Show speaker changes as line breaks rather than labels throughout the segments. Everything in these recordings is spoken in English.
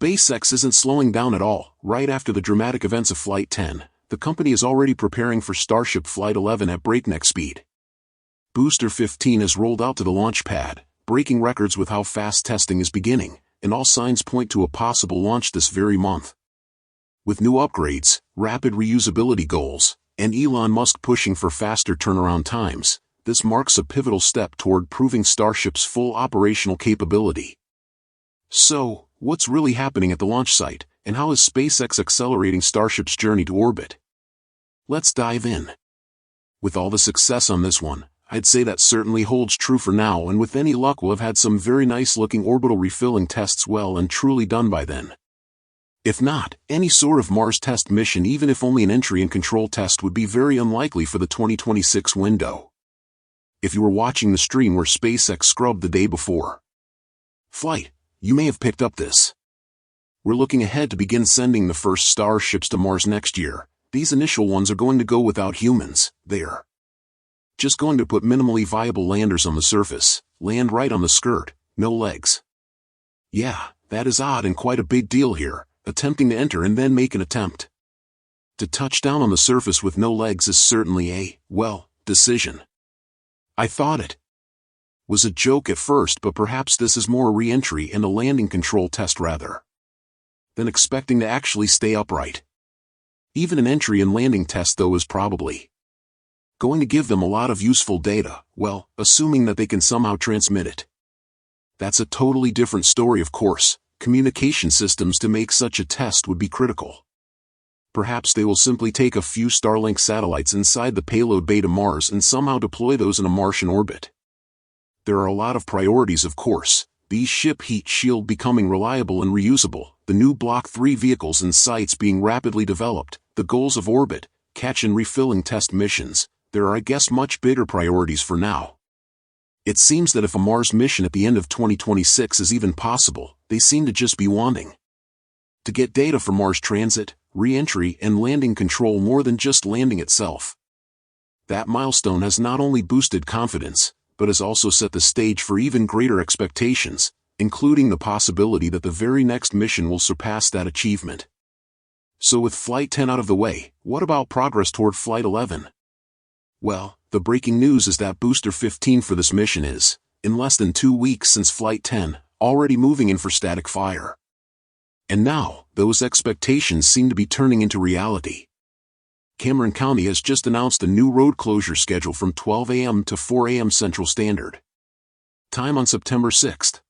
SpaceX isn't slowing down at all. Right after the dramatic events of Flight 10, the company is already preparing for Starship Flight 11 at breakneck speed. Booster 15 has rolled out to the launch pad, breaking records with how fast testing is beginning, and all signs point to a possible launch this very month. With new upgrades, rapid reusability goals, and Elon Musk pushing for faster turnaround times, this marks a pivotal step toward proving Starship's full operational capability. So, what's really happening at the launch site, and how is SpaceX accelerating Starship's journey to orbit? Let's dive in. With all the success on this one, I'd say that certainly holds true for now, and with any luck we'll have had some very nice-looking orbital refilling tests well and truly done by then. If not, any sort of Mars test mission, even if only an entry and control test, would be very unlikely for the 2026 window. If you were watching the stream where SpaceX scrubbed the day before flight, you may have picked up this. We're looking ahead to begin sending the first Starships to Mars next year. These initial ones are going to go without humans. They're just going to put minimally viable landers on the surface, land right on the skirt, no legs. Yeah, that is odd and quite a big deal here. Attempting to enter and then make an attempt to touch down on the surface with no legs is certainly a, well, decision. I thought it was a joke at first, but perhaps this is more a re-entry and a landing control test rather than expecting to actually stay upright. Even an entry and landing test, though, is probably going to give them a lot of useful data, well, assuming that they can somehow transmit it. That's a totally different story, of course. Communication systems to make such a test would be critical. Perhaps they will simply take a few Starlink satellites inside the payload bay to Mars and somehow deploy those in a Martian orbit. There are a lot of priorities, of course. These ship heat shield becoming reliable and reusable, the new Block 3 vehicles and sites being rapidly developed, the goals of orbit, catch and refilling test missions. There are, I guess, much bigger priorities for now. It seems that if a Mars mission at the end of 2026 is even possible, they seem to just be wanting to get data for Mars transit, re-entry, and landing control more than just landing itself. That milestone has not only boosted confidence, but has also set the stage for even greater expectations, including the possibility that the very next mission will surpass that achievement. So with Flight 10 out of the way, what about progress toward Flight 11? Well, the breaking news is that Booster 15 for this mission is, in less than 2 weeks since Flight 10, already moving in for static fire. And now, those expectations seem to be turning into reality. Cameron County has just announced a new road closure schedule from 12 a.m. to 4 a.m. Central Standard Time on September 6th.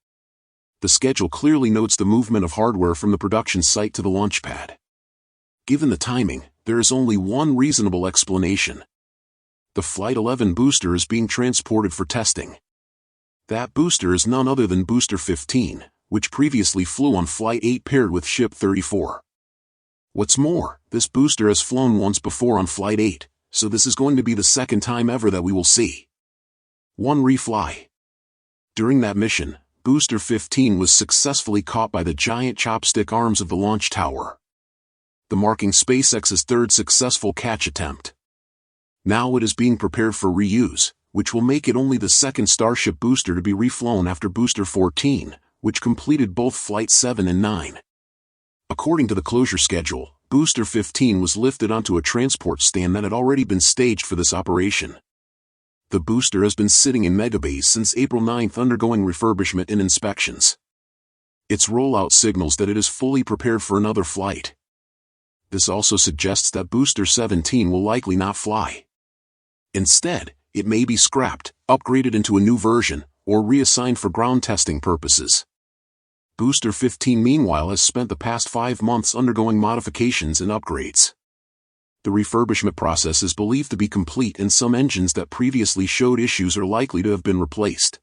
The schedule clearly notes the movement of hardware from the production site to the launch pad. Given the timing, there is only one reasonable explanation. The Flight 11 booster is being transported for testing. That booster is none other than Booster 15, which previously flew on Flight 8 paired with Ship 34. What's more, this booster has flown once before on Flight 8, so this is going to be the second time ever that we will see one refly. During that mission, Booster 15 was successfully caught by the giant chopstick arms of the launch tower, the marking SpaceX's third successful catch attempt. Now it is being prepared for reuse, which will make it only the second Starship booster to be reflown after Booster 14, which completed both Flight 7 and 9. According to the closure schedule, Booster 15 was lifted onto a transport stand that had already been staged for this operation. The booster has been sitting in Megabays since April 9th undergoing refurbishment and inspections. Its rollout signals that it is fully prepared for another flight. This also suggests that Booster 17 will likely not fly. Instead, it may be scrapped, upgraded into a new version, or reassigned for ground testing purposes. Booster 15 meanwhile has spent the past 5 months undergoing modifications and upgrades. The refurbishment process is believed to be complete, and some engines that previously showed issues are likely to have been replaced.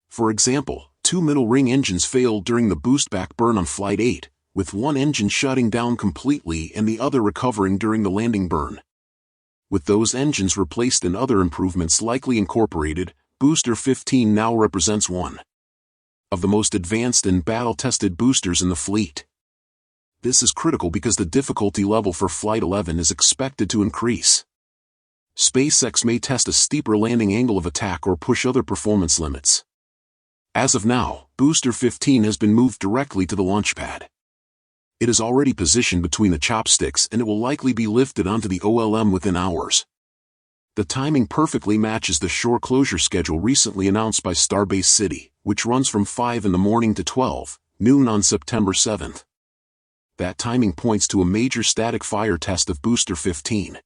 For example, 2 middle ring engines failed during the boost back burn on Flight 8, with one engine shutting down completely and the other recovering during the landing burn. With those engines replaced and other improvements likely incorporated, Booster 15 now represents one of the most advanced and battle-tested boosters in the fleet. This is critical because the difficulty level for Flight 11 is expected to increase. SpaceX may test a steeper landing angle of attack or push other performance limits. As of now, Booster 15 has been moved directly to the launch pad. It is already positioned between the chopsticks and it will likely be lifted onto the OLM within hours. The timing perfectly matches the shore closure schedule recently announced by Starbase City, which runs from 5 in the morning to 12 noon on September 7th. That timing points to a major static fire test of Booster 15.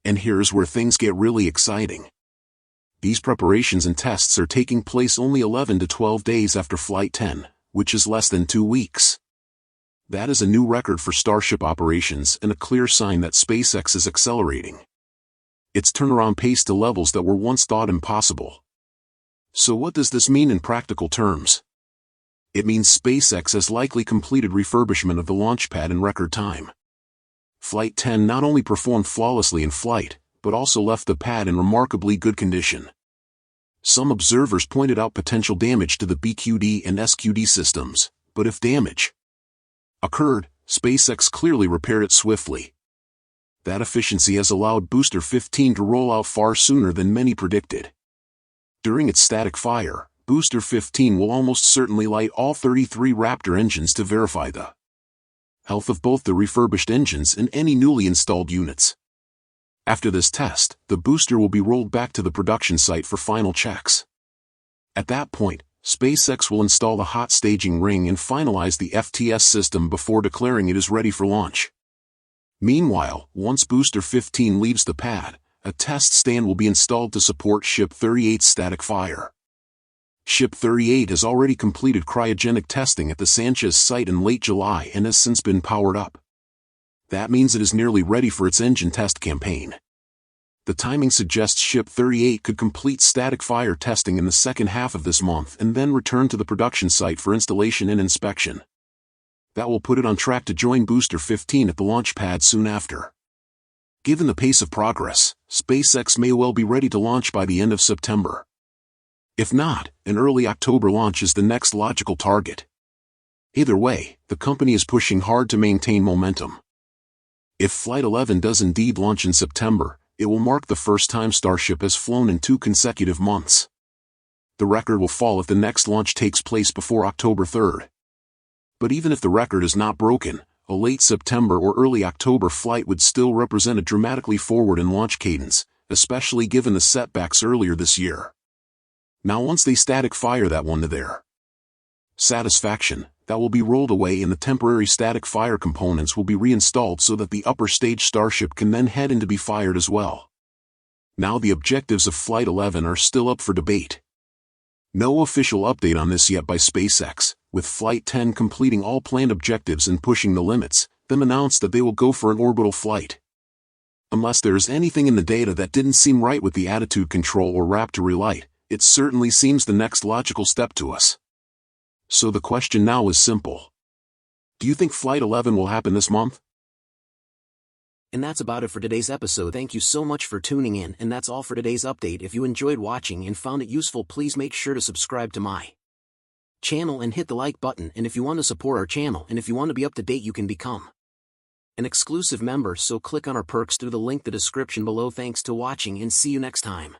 And here's where things get really exciting. These preparations and tests are taking place only 11 to 12 days after Flight 10, which is less than 2 weeks. That is a new record for Starship operations and a clear sign that SpaceX is accelerating its turnaround pace to levels that were once thought impossible. So what does this mean in practical terms? It means SpaceX has likely completed refurbishment of the launch pad in record time. Flight 10 not only performed flawlessly in flight, but also left the pad in remarkably good condition. Some observers pointed out potential damage to the BQD and SQD systems, but if damage occurred, SpaceX clearly repaired it swiftly. That efficiency has allowed Booster 15 to roll out far sooner than many predicted. During its static fire, Booster 15 will almost certainly light all 33 Raptor engines to verify the health of both the refurbished engines and any newly installed units. After this test, the booster will be rolled back to the production site for final checks. At that point, SpaceX will install the hot staging ring and finalize the FTS system before declaring it is ready for launch. Meanwhile, once Booster 15 leaves the pad, a test stand will be installed to support Ship 38's static fire. Ship 38 has already completed cryogenic testing at the Sanchez site in late July and has since been powered up. That means it is nearly ready for its engine test campaign. The timing suggests Ship 38 could complete static fire testing in the second half of this month and then return to the production site for installation and inspection. That will put it on track to join Booster 15 at the launch pad soon after. Given the pace of progress, SpaceX may well be ready to launch by the end of September. If not, an early October launch is the next logical target. Either way, the company is pushing hard to maintain momentum. If Flight 11 does indeed launch in September, it will mark the first time Starship has flown in 2 consecutive months. The record will fall if the next launch takes place before October 3rd. But even if the record is not broken, a late September or early October flight would still represent a dramatically forward in launch cadence, especially given the setbacks earlier this year. Now once they static fire that one to their satisfaction, that will be rolled away and the temporary static fire components will be reinstalled so that the upper stage Starship can then head in to be fired as well. Now the objectives of Flight 11 are still up for debate. No official update on this yet by SpaceX, with Flight 10 completing all planned objectives and pushing the limits, them announced that they will go for an orbital flight. Unless there is anything in the data that didn't seem right with the attitude control or Raptor relight, it certainly seems the next logical step to us. So the question now is simple. Do you think Flight 11 will happen this month?
And that's about it for today's episode. Thank you so much for tuning in, and that's all for today's update. If you enjoyed watching and found it useful, please make sure to subscribe to my channel and hit the like button. And if you want to support our channel and if you want to be up to date, you can become an exclusive member, so click on our perks through the link in the description below. Thanks to watching and see you next time.